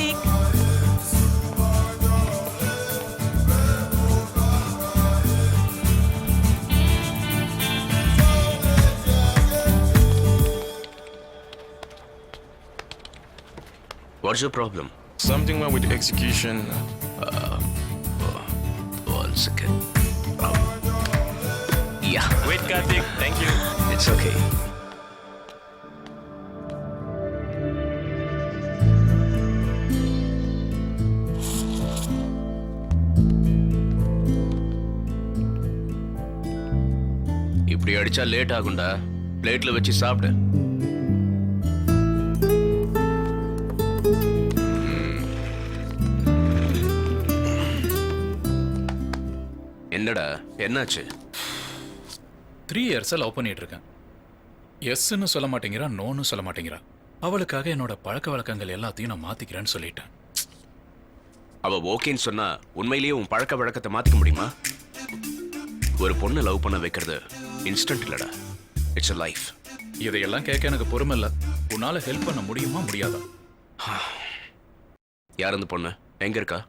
Karthik. What's your problem? Something wrong with the execution. One second. Yeah, Wait, Karthik. Thank you. it's okay. இப்படி அடிச்சா late ஆகும்டா. பிளேட்ல வச்சு சாப்பிடு. என்னடா என்னாச்சு? 3 இயர்ஸா லவ் பண்ணிட்டு இருக்கேன். எஸ்ன்னு சொல்ல மாட்டேங்கிறா, நோன்னு சொல்ல மாட்டேங்கிறா. அவளுக்காக என்னோட பழக்க வழக்கங்கள் எல்லாத்தையும் நான் மாத்திக்கிறேன்னு சொல்லிட்டேன். அவ ஓகேன்னு சொன்னா உண்மையிலேயே உன் பழக்க வழக்கத்தை மாத்திக்க முடியுமா? ஒரு பொண்ணை லவ் பண்ண வைக்கிறது இன்ஸ்டன்ட் இல்லடா, இட்ஸ் a லைஃப். இதையெல்லாம் கேட்க எனக்கு பொறுமை இல்லை. உன்னால ஹெல்ப் பண்ண முடியுமா முடியாதா? யார் அந்த பொண்ணு? எங்க இருக்கா?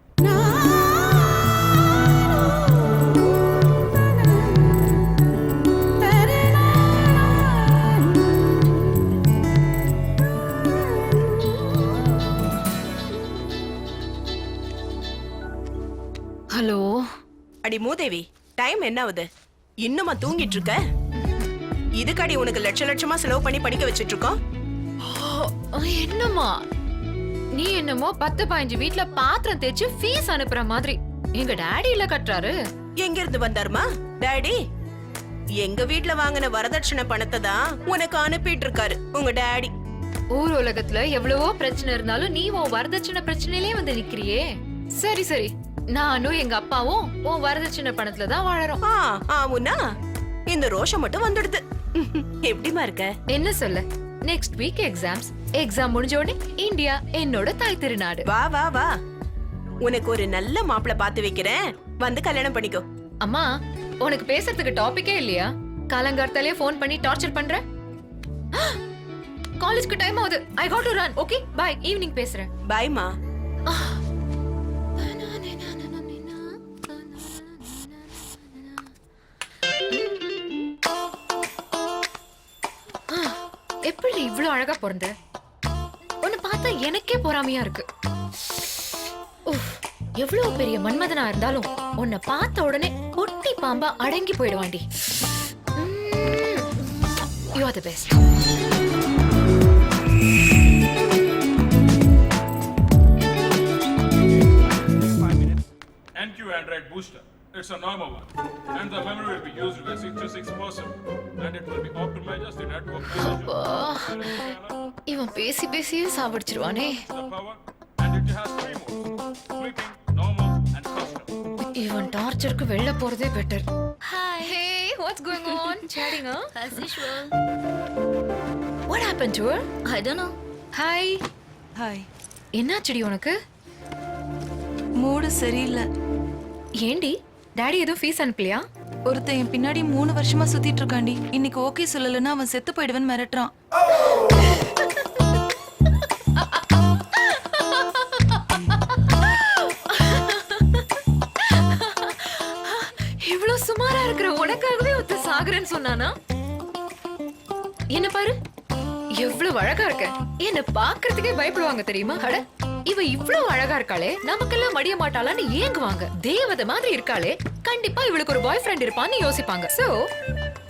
ஹலோ. அடி மூதேவி, டைம் என்ன ஆகுது? இன்னுமா தூங்கிட்டு இருக்க? இதுக்கடி உனக்கு லட்சமா செலவு பண்ணி படிக்க வச்சிட்டு இருக்கோம். என்னம்மா நீ என்னமோ 10-15 வீட்ல பாத்திரம் தேய்ச்சு ஃபீஸ் அனுப்புற மாதிரி எங்க டாடி இல்ல கட்டுறாரு. எங்க இருந்து வந்தாருமா டாடி? எங்க வீட்ல வாங்கின வரதட்சணை பணத்தை தான் உனக்கு அனுப்பிட்டு இருக்காரு உங்க டாடி. ஊர் உலகத்துல எவ்வளவோ பிரச்சனை இருந்தாலும் நீ உன் வரதட்சணை பிரச்சனையிலே வந்து நிக்கிறியே. சரி சரி, நானும் எங்க அப்பாவும் உன் வரதட்சணை பணத்துல தான் வாழறோம். ஆவுனா இந்த ரோஷம் மட்டும் வந்துடுது. எப்படிமா இருக்க? என்ன சொல்ல, நெக்ஸ்ட் வீக் எக்ஸாம் முடிஞ்ச உடனே இந்தியா என்னோட தாய் திருநாடு. வா வா வா, உனக்கு ஒரு நல்ல மாப்பிள பாத்து வைக்கிறேன், வந்து கல்யாணம் பண்ணிக்கோ. அம்மா, உனக்கு பேசுறதுக்கு டாபிக்கே இல்லையா? காலங்கார்த்தாலே ஃபோன் பண்ணி டார்ச்சர் பண்ற. காலேஜ்க்கு டைம் ஆகுது. I got to run. Okay bye, evening பேசுறேன். பாய்மா. எப்படி இவ்ளோ அழகா பிறந்த? உன்னை பார்த்தா எனக்கே பொறாமையா இருக்கு. எவ்வளவு பெரிய மன்மதனா இருந்தாலும் உன்னை பார்த்த உடனே ஒட்டி பாம்பா அடங்கி போயிடுவாண்டி. You are the best. NQ Android booster. It's a normal one, and the memory will be used by 66%, and it will be optimized as the network manager. இவன் பேசி பேசியே சாவடிச்சிருவானே. The power, and it has 3 modes: sleeping, normal, and custom. இவன் டார்ச்சருக்கு வெளில போறதே better. Hi. Hey, what's going on? Chatting, huh? As usual. What happened to her? I don't know. Hi. Hi. என்னாச்சுடி உனக்கு? Mood சரியில்லை. ஏண்டி டாடி எதுவும் fees அனுப்பலையா? ஒருத்தன் என் பின்னாடி 3 வருஷமா சுத்திட்டு இருக்காண்டி. இன்னைக்கு ஓகே சொல்லலன்னா அவன் செத்து போயிடுவேன்னு மிரட்டுறான். இவ்ளோ சுமாரா இருக்கிற உனக்காகவே ஒருத்த சாகுறேன்னு சொன்னானா? என்ன பாரு, எவ்வளவு அழகா இருக்க. என்ன பாக்குறதுக்கே பயப்படுவாங்க தெரியுமா? அட, இவ இவ்வளவு அழகா இருக்காளே, நமக்கெல்லாம் மடிய மாட்டாளான்னு ஏங்குவாங்க. தேவதை மாதிரி இருக்காளே, கண்டிப்பா இவளுக்கு ஒரு பாய் ஃப்ரெண்ட் இருப்பான்னு யோசிப்பாங்க. சோ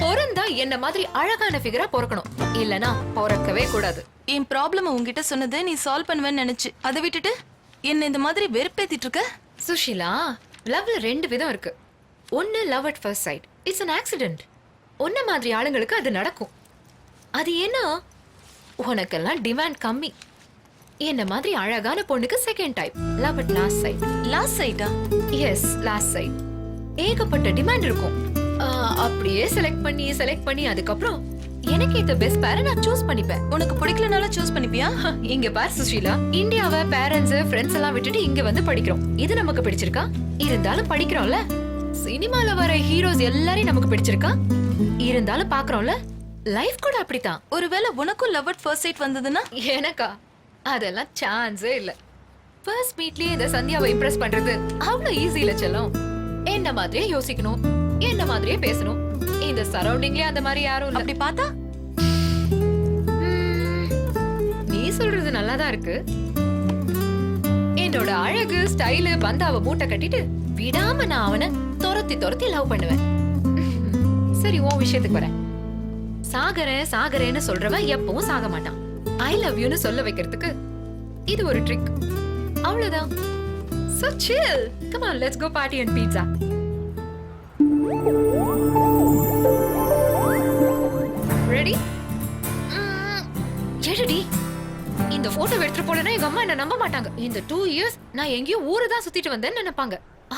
பொறந்தா என்ன மாதிரி அழகான ஃபிகரா பொறக்கணும், இல்லனா பொறக்கவே கூடாது. என் ப்ராப்ளம் உன்கிட்ட சொன்னதை நீ சால்வ் பண்ணுவேன்னு நினைச்சு அதை விட்டுட்டு என்ன இந்த மாதிரி வெறுப்பேத்திட்டு இருக்க. சுஷிலா, லவ்ல 2 விதம் இருக்கு. ஒன்னு love at first sight, it's an accident. ஒன்ன மாதிரி ஆளுங்களுக்கு அது நடக்கும். அது ஏன்னா உனக்கெல்லாம் டிமாண்ட் கம்மி. என்ன மாதிரி அழகான பொண்ணுக்கு second type, love at last sight. Last சைட்டா? Yes, last sight. ஏகப்பட்ட டிமாண்ட் இருக்கும். அப்படியே செலக்ட் பண்ணி அதுக்கப்புறம் எனக்கு இந்த பெஸ்ட் பேரை நான் சூஸ் பண்ணிப்பேன். உனக்கு பிடிக்கலனால சூஸ் பண்ணிப்பியா? இங்க பார் சுஷீலா, இந்தியாவை பேரண்ட்ஸ் ஃப்ரெண்ட்ஸ் எல்லாம் விட்டுட்டு இங்க வந்து படிக்கிறோம். இது நமக்கு பிடிச்சிருக்கா? இருந்தாலும் படிக்கிறோம்ல. சினிமால வர ஹீரோஸ் எல்லாரையும் நமக்கு பிடிச்சிருக்கா? இருந்தாலும் பாக்குறோம்ல. லைஃப் கூட அப்படித்தான். ஒருவேளை உனக்கும் லவ் அட் ஃபர்ஸ்ட் சைட் வந்ததுன்னா? எனக்கா? அதெல்லாம் சான்ஸே இல்ல. ஃபர்ஸ்ட் மீட்லயே இந்த சந்தியாவை இம்ப்ரெஸ் பண்றது அவ்வளவு ஈஸி இல்ல செல்லம். என்ன மாதிரியே யோசிக்கணும், என்ன மாதிரியே பேசணும். இந்த சரௌண்டிங்லயே அந்த மாதிரி யாரும் இல்ல. அப்படி பார்த்தா நீ சொல்றது நல்லாதான் இருக்கு. என்னோட அழகு ஸ்டைலு பந்தாவை மூட்டை கட்டிட்டு விடாம நான் அவனை துரத்தி லவ் பண்ணுவேன். சரி, உன் விஷயத்துக்கு வரேன். சாகரேன்னு சொல்றவன் எப்பவும் சாக மாட்டான். ஐ லவ் யூன்னு சொல்ல வைக்கிறதுக்கு இது ஒரு ட்ரிக். அவ்வளவுதான். So chill. Come on, let's go party and pizza. Ready? எடுடி. இந்த போட்டோ எடுத்துட்டு போலனா எங்க அம்மா என்ன நம்ப மாட்டாங்க. இந்த 2 years நான் எங்கேயோ ஊரை தான் சுத்திட்டு வந்தேன்னு நினைப்பாங்க.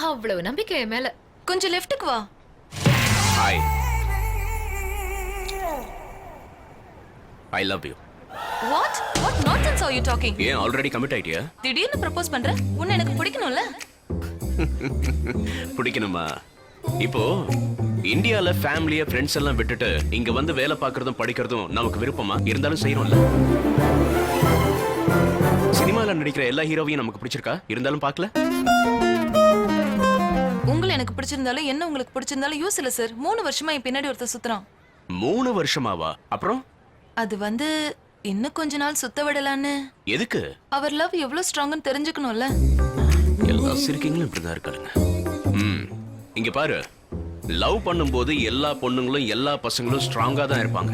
அவ்வளவு நம்பிக்கை என் மேல. கொஞ்சம் லெஃப்ட்டுக்கு வா. Hi, I love you. What nonsense are you talking? ஏன் ஆல்ரெடி கமிட் ஆயிட்டியா? திடீர்னு ப்ரப்போஸ் பண்ற? உன்னை எனக்கு பிடிக்கணும்ல? பிடிக்கணுமா? இப்போ இந்தியால ஃபேமிலிய ஃப்ரெண்ட்ஸ் எல்லாம் விட்டுட்டு இங்க வந்து வேலை பார்க்கறதும் படிக்கிறதும் நமக்கு விருப்பமா இருந்தாலும் செய்யறோம்ல. சினிமால நடிக்கிற எல்லா ஹீரோவையும் நமக்கு பிடிச்சிருக்கா? இருந்தாலும் பார்க்கல. உங்களை எனக்கு பிடிச்சிருந்தாலும் என்ன உங்களுக்கு பிடிச்சிருந்தாலும் யூஸ் இல்ல சார். 3 வருஷமா என் பின்னாடி ஒருத்தர் சுத்துறான். 3 வருஷமாவா? அப்புறம் அது வந்து இன்னும் கொஞ்ச நாள் சுத்த விடலான்னு. எதுக்கு? அவர் லவ் எவ்வளவு ஸ்ட்ராங்னு தெரிஞ்சுக்கணும்ல. எல்லா சிரிக்கீங்களும் இப்படிதான் இருக்காளுங்க. இங்க பாரு, லவ் பண்ணும்போது எல்லா பொண்ணுங்களும் எல்லா பசங்களும் ஸ்ட்ராங்கா தான் இருப்பாங்க.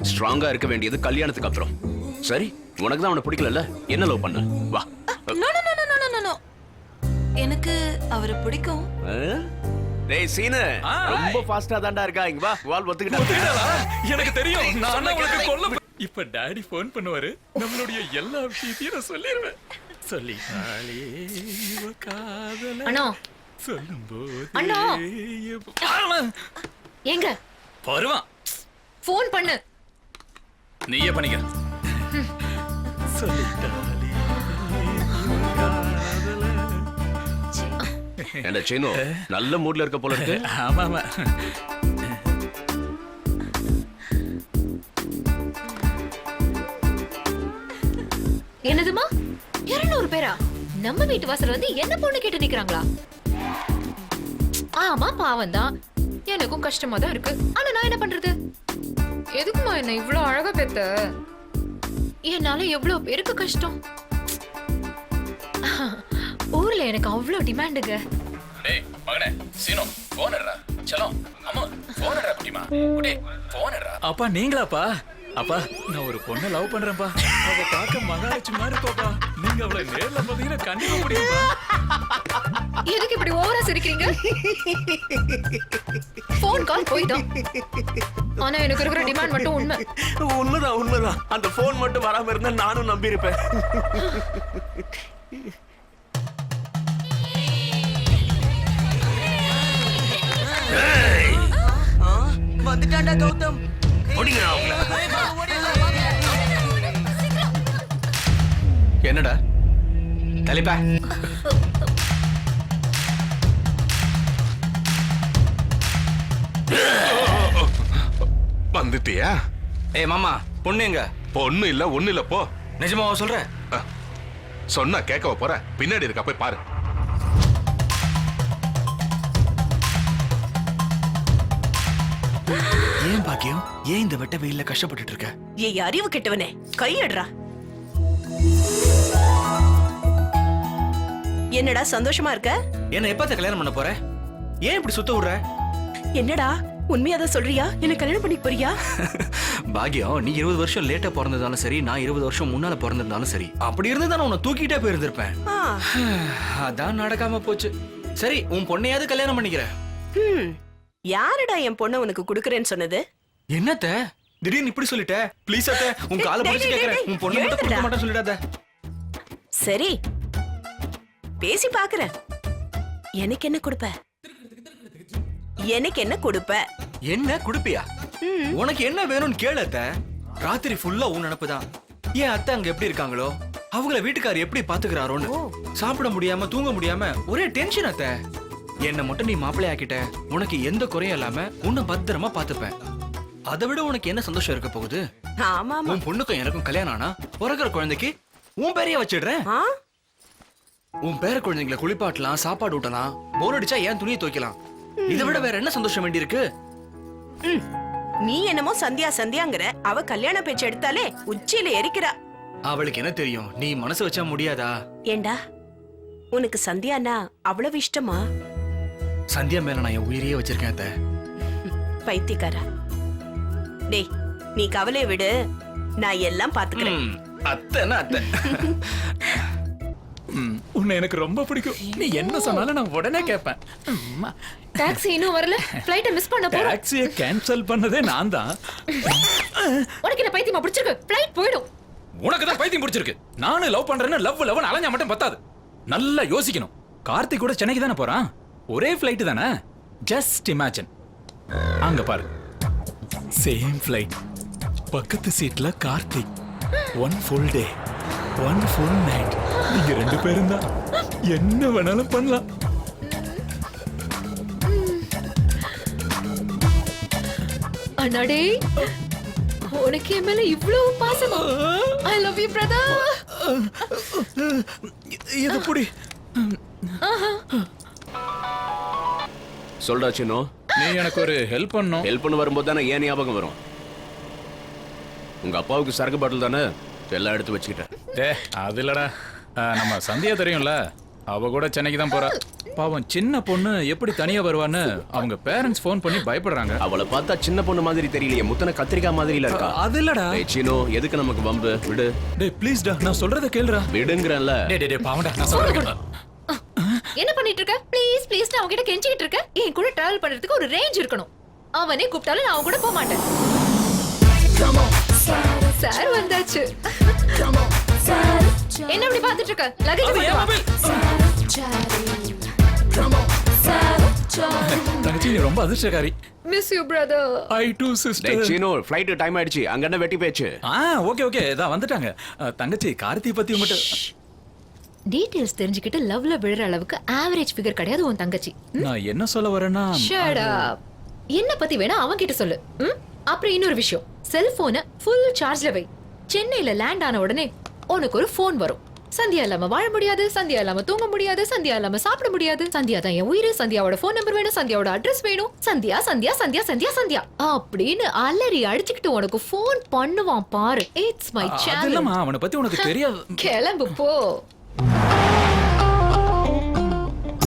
ஸ்ட்ராங்கா இருக்க வேண்டியது கல்யாணத்துக்கு அப்புறம். சரி, உனக்கு தான் அவனை பிடிக்கல, என்ன லவ் பண்ண? வா. No no no no no no. எனக்கு அவரை பிடிக்கும். டேய் சீனு, ரொம்ப ஃபாஸ்டா தான்டா இருக்கா. இங்க வா, வால் ஒத்துக்கிட்டா. எனக்கு தெரியும். நான் உனக்கு கொல்ல இப்ப டாடி ஃபோன் பண்ணுவாரு. நம்மளுடைய எல்லா விஷயத்தையும் நான் சொல்லிடுவேன். சொல்லிட்டாலே இவ காதல அண்ணா சொல்லும்போது அண்ணா எங்க வருவான். ஃபோன் பண்ணு. நீயே பண்ணிக்க. சொல்லிட்டாலே இவ காதல. ஏண்டா சீனு, நல்ல மூட்ல இருக்க போல இருக்கு. ஆமா ஆமா. என்னதுமா 200 பேரா நம்ம வீட்டு வாசல் வந்து என்ன பொண்ணு கேட்டு நிக்கிறாங்களா? ஆமா, பாவம் தான். எனக்கும் கஷ்டமா தான் இருக்கு. ஆனா நான் என்ன பண்றது? எதுக்குமா என்ன இவ்ளோ அழகா பெத்த? என்னால எவ்வளவு பேருக்கு கஷ்டம். ஊர்ல எனக்கு அவ்வளோ டிமாண்டுங்க. டேய் மகனே சீனோ, போன் எடுடா. செல்லம், அம்மா போன் எடுடா. குட்டிமா குட்டி, போன் எடுடா. அப்பா நீங்களாப்பா? அப்பா, நான் ஒரு பொண்ணை லவ் பண்றேன்ப்பா. அவ பார்க்க மகாலட்சுமி மாதிரி இருப்பாப்பா. நீங்க அவளை நேர்ல பாத்தீங்கன்னா கண்டிப்பா முடியும்ப்பா. எதுக்கு இப்படி ஓவரா சிரிக்கிறீங்க? போன் கால் போய்தான். ஆனா எனக்கு இருக்கிற டிமாண்ட் மட்டும் உண்மை. உண்மைதான். அந்த போன் மட்டும் வராம இருந்தா நானும் நம்பி இருப்பேன். வந்துட்டான்டா கௌதம். என்னடா தலைப்பா? வந்துட்டியா? ஏய் மாமா, பொண்ணு எங்க? பொண்ணு இல்ல, ஒண்ணு இல்ல, போ. நிஜமாவா சொல்ற? சொன்னா கேட்கவா போற? பின்னாடி இருக்கா, போய் பாரு. ஏன் பாக்கியம், ஏன் இந்த வெட்ட வெயில்ல கஷ்டப்பட்டுட்டு இருக்க? ஏய் அறிவு கெட்டவனே, கையடுறா. என்னடா சந்தோஷமா இருக்க? என்ன எப்ப கல்யாணம் பண்ண போற? ஏன் இப்படி சுத்த விடுற? என்னடா உண்மையாதான் சொல்றியா? என்ன கல்யாணம் பண்ணிக்க போறியா? பாக்கியம், நீ 20 வருஷம் லேட்டா பிறந்ததாலும் சரி, நான் 20 வருஷம் முன்னால பிறந்திருந்தாலும் சரி, அப்படி இருந்ததான உன்னை தூக்கிட்டே போயிருந்திருப்பேன். ஆ. அதான் நடக்காம போச்சு. சரி, உன் பொண்ணையாவது கல்யாணம் பண்ணிக்கிற. யாருடா என் பொண்ணை உனக்கு குடுக்கறேன்னு சொன்னது? என்னத்த திடீர்னு இப்படி சொல்லிட்ட? ப்ளீஸ் அத்த, உன் காலை பிடிச்சு கேக்குறேன். உன் பொண்ணை மட்டும் கொடுக்க மாட்டேன்னு சொல்லிடாத. சரி, பேசி பாக்குறேன். எனக்கு என்ன கொடுப்ப? எனக்கு என்ன கொடுப்ப? என்ன குடுப்பியா? உனக்கு என்ன வேணும்னு கேளத்த. ராத்திரி ஃபுல்லா உன் நினைப்புதான். ஏன் அத்தை அங்க எப்படி இருக்காங்களோ, அவங்கள வீட்டுக்காரர் எப்படி பாத்துக்கிறாரோன்னு. சாப்பிட முடியாம தூங்க முடியாம ஒரே டென்ஷன் அத்த. என்ன மட்டும் நீ மாப்பிள்ளை ஆக்கிட்ட, உனக்கு எந்த குறையும் இல்லாம உன்னை பத்திரமா பாத்துப்பேன். அதை விட உனக்கு என்ன சந்தோஷம் இருக்க போகுது? ஆமா. உன் பொண்ணுக்கும் எனக்கும் கல்யாணம் ஆனா பிறகுற குழந்தைக்கு உன் பேரைய வச்சிடுறேன். உன் பேர குழந்தைங்களை குளிப்பாட்டலாம், சாப்பாடு ஊட்டலாம், போர் அடிச்சா ஏன் துணியை துவைக்கலாம். இதை விட வேற என்ன சந்தோஷம் வேண்டி இருக்கு? ம். நீ என்னமோ சந்தியா சந்தியாங்கிற, அவ கல்யாண பேச்சு எடுத்தாலே உச்சியில எரிக்கிறா. அவளுக்கு என்ன தெரியும்? நீ மனசு வச்சா முடியாதா? ஏண்டா உனக்கு சந்தியானா அவ்வளவு இஷ்டமா? சந்தியா மேல நான் என் உயிரையே வச்சிருக்கேன் அத்தை. பைத்தியக்காரா. டேய் நீ கவலையை விடு, நான் எல்லாம் பாத்துக்கிறேன். அத்தைன்னா அத்தை. உன்னை எனக்கு ரொம்ப பிடிக்கும். நீ என்ன சொன்னாலும் நான் உடனே கேட்பேன். டாக்ஸி இன்னும் வரல, ஃளைட்ட மிஸ் பண்ண போறோம். டாக்ஸியை கேன்சல் பண்ணதே நான் தான். உனக்கு என்ன பைத்தியமா பிடிச்சிருக்கு? ஃளைட் போய்டும். உனக்கு தான் பைத்தியம் பிடிச்சிருக்கு. நானும் லவ் பண்றேன்னு லவ் அலைஞ்சா மட்டும் பத்தாது. நல்லா யோசிக்கணும். கார்த்திக் கூட சென்னைக்கு தானே போறான். ஒரே ஃளைட் தானே. Just imagine. அங்க பாரு, சேம் ஃளைட், பக்கத்து சீட்ல Karthik. One full day, one full night. நீங்க ரெண்டு பேரும் தான் என்ன வேணாலும் பண்ணலாம். அண்ணாடே, உனக்கு என் மேல இவ்வளவு பாசமா? I love you brother. இது புடி. சொல்டா சின்னோ. நீ எனக்கு ஒரு ஹெல்ப் பண்ணணும். ஹெல்ப் பண்ண வரும்போது தானே ஏன் ஞாபகம் வரும்? உங்க அப்பாவுக்கு சரக்கு பாட்டில் தானே எல்லாம் எடுத்து வச்சுக்கிட்டேன். அது இல்லடா, நம்ம சந்தியா தெரியும்ல, அவ கூட சென்னைக்கு தான் போறா. பாவம் சின்ன பொண்ணு எப்படி தனியா வருவான்னு அவங்க பேரண்ட்ஸ் ஃபோன் பண்ணி பயப்படுறாங்க. அவளை பார்த்தா சின்ன பொண்ணு மாதிரி தெரியலையே, முத்தன கத்திரிக்காய் மாதிரில இருக்கா. அது இல்லடா. டேய் சீனோ, எதுக்கு நமக்கு வம்பு? விடு. டேய் ப்ளீஸ் டா, நான் சொல்றத கேளுடா. விடுங்கறல்ல. டேய் பாவம்டா, நான் சொல்றத கேளு. என்ன பண்ணிட்டு இருக்க? ப்ளீஸ் ப்ளீஸ், நான் உன்கிட்ட கெஞ்சிட்டு இருக்கேன். என் கூட டிராவல் பண்றதுக்கு ஒரு ரேஞ்ச் இருக்கணும். அவனே கூப்பிட்டாலும் நான் அவன் கூட போக மாட்டேன். சார் வந்தாச்சு. என்ன இப்படி பார்த்துட்டு இருக்க? லக்கேஜ் போட்டு வா. தங்கச்சி நீ ரொம்ப அதிர்ஷ்டக்காரி. Miss you brother. I too டேய் சிஸ்டர். சீனோ, ஃளைட் டைம் ஆயிடுச்சு. அங்க என்ன வெட்டி பேச்சு? ஓகே இதா வந்துட்டாங்க. தங்கச்சி கார்த்தி பத்தி உங்ககிட்ட டீடைல்ஸ் தெரிஞ்சுக்கிட்டு லவ்ல விழுற அளவுக்கு ஆவரேஜ் ஃபிகர் கிடையாது உன் தங்கச்சி. நான் என்ன சொல்ல வரேன்னா, ஷட் அப். என்ன பத்தி வேணா அவன் கிட்ட சொல்லு. அப்புறம் இன்னொரு விஷயம், செல்போனை ஃபுல் சார்ஜ்ல வை. சென்னையில லேண்ட் ஆன உடனே உனக்கு ஒரு ஃபோன் வரும். சந்தியா இல்லாம வாழ முடியாது, சந்தியா இல்லாம தூங்க முடியாது, சந்தியா இல்லாம சாப்பிட முடியாது, சந்தியா தான் என் உயிர், சந்தியாவோட ஃபோன் நம்பர் வேணும், சந்தியாவோட அட்ரஸ் வேணும், சந்தியா சந்தியா சந்தியா சந்தியா சந்தியா அப்படின்னு அலறி அடிச்சுக்கிட்டு உனக்கு ஃபோன் பண்ணுவான் பாரு. இட்ஸ் மை அது சேனல். இல்லம்மா, அவனை பத்தி உனக்கு தெரியாது. கிளம்பு போ.